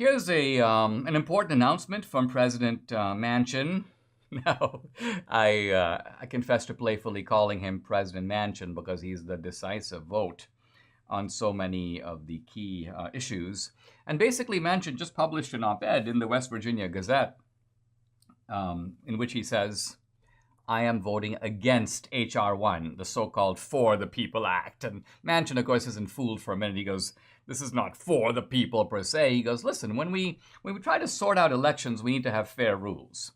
Here's an important announcement from President Manchin. Now, I confess to playfully calling him President Manchin because he's the decisive vote on so many of the key issues. And basically, Manchin just published an op-ed in the West Virginia Gazette in which he says, I am voting against H.R. 1, the so-called For the People Act. And Manchin, of course, isn't fooled for a minute. He goes, this is not for the people per se. He goes, listen, when we try to sort out elections, we need to have fair rules.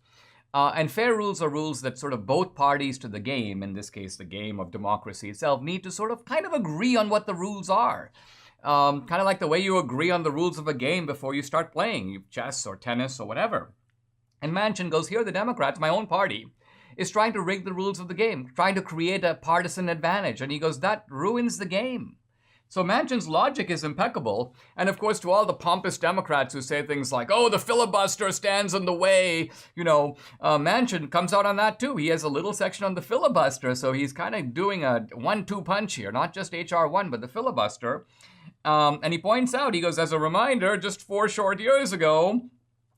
And fair rules are rules that sort of both parties to the game, in this case, the game of democracy itself, need to sort of kind of agree on what the rules are. Kind of like the way you agree on the rules of a game before you start playing, chess or tennis or whatever. And Manchin goes, here the Democrats, my own party, is trying to rig the rules of the game, trying to create a partisan advantage. And he goes, that ruins the game. So Manchin's logic is impeccable. And of course, to all the pompous Democrats who say things like, oh, the filibuster stands in the way, Manchin comes out on that too. He has a little section on the filibuster. So he's kind of doing a 1-2 punch here, not just H.R. 1, but the filibuster. And he points out, he goes, as a reminder, just 4 short years ago,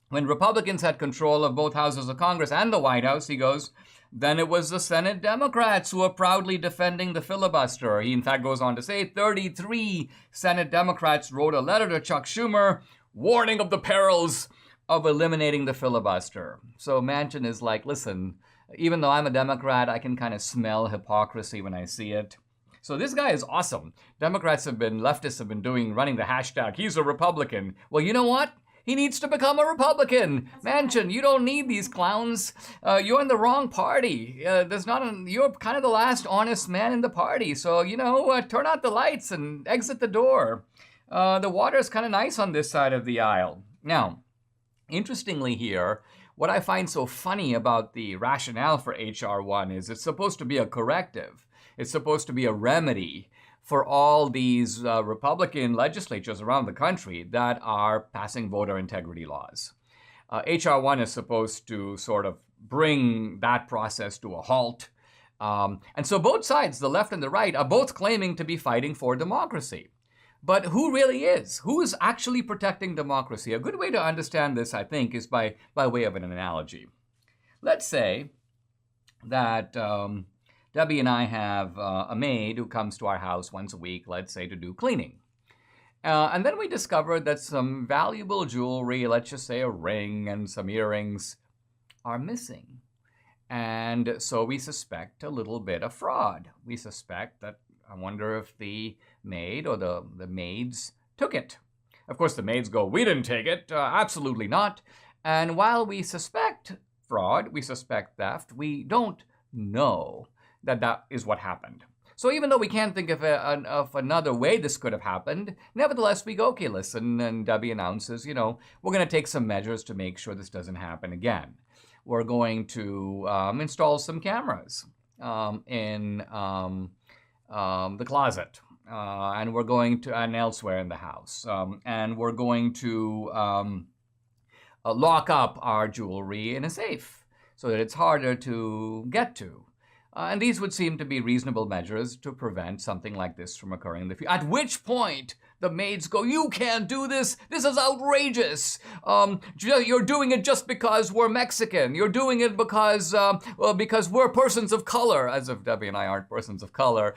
when Republicans had control of both houses of Congress and the White House, he goes, then it was the Senate Democrats who were proudly defending the filibuster. He, in fact, goes on to say 33 Senate Democrats wrote a letter to Chuck Schumer warning of the perils of eliminating the filibuster. So Manchin is like, listen, even though I'm a Democrat, I can kind of smell hypocrisy when I see it. So this guy is awesome. Leftists have been running the hashtag, he's a Republican. Well, you know what? He needs to become a Republican. Manchin, you don't need these clowns. You're in the wrong party. You're kind of the last honest man in the party. So, turn out the lights and exit the door. The water's kind of nice on this side of the aisle. Now, interestingly here, what I find so funny about the rationale for H.R. 1 is it's supposed to be a corrective. It's supposed to be a remedy for all these Republican legislatures around the country that are passing voter integrity laws. H.R. 1 is supposed to sort of bring that process to a halt. And so both sides, the left and the right, are both claiming to be fighting for democracy. But who really is? Who is actually protecting democracy? A good way to understand this, I think, is by way of an analogy. Let's say that Debbie and I have a maid who comes to our house once a week, let's say, to do cleaning. And then we discovered that some valuable jewelry, let's just say a ring and some earrings, are missing. And so we suspect a little bit of fraud. We suspect that, I wonder if the maid or the maids took it. Of course, the maids go, we didn't take it, absolutely not. And while we suspect fraud, we suspect theft, we don't know that is what happened. So even though we can't think of another way this could have happened, nevertheless, we go, okay, listen, and Debbie announces, we're going to take some measures to make sure this doesn't happen again. We're going to install some cameras in the closet, and we're going to, and elsewhere in the house, and we're going to lock up our jewelry in a safe so that it's harder to get to. And these would seem to be reasonable measures to prevent something like this from occurring in the future. At which point, the maids go, you can't do this. This is outrageous. You're doing it just because we're Mexican. You're doing it because we're persons of color, as if Debbie and I aren't persons of color.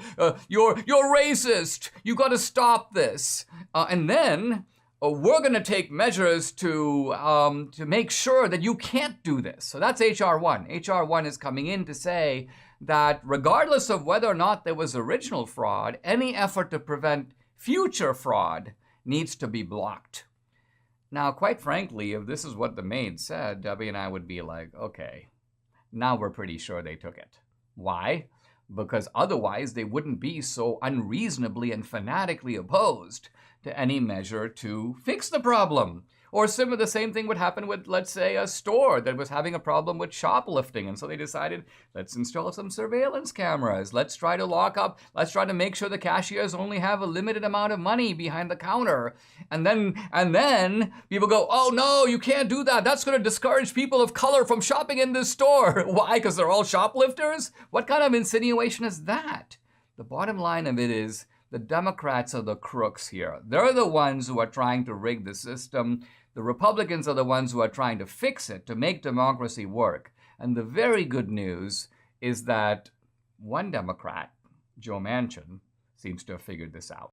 You're racist. You got to stop this. And then we're going to take measures to make sure that you can't do this. So that's H.R. 1. H.R. 1 is coming in to say that regardless of whether or not there was original fraud, any effort to prevent future fraud needs to be blocked. Now, quite frankly, if this is what the maid said, Debbie and I would be like, okay, now we're pretty sure they took it. Why? Because otherwise they wouldn't be so unreasonably and fanatically opposed to any measure to fix the problem. Or the same thing would happen with, let's say, a store that was having a problem with shoplifting. And so they decided, let's install some surveillance cameras. Let's try to lock up. Let's try to make sure the cashiers only have a limited amount of money behind the counter. And then people go, oh, no, you can't do that. That's going to discourage people of color from shopping in this store. Why? Because they're all shoplifters? What kind of insinuation is that? The bottom line of it is The Democrats are the crooks here. They're the ones who are trying to rig the system. The Republicans are the ones who are trying to fix it, to make democracy work. And the very good news is that one Democrat, Joe Manchin, seems to have figured this out.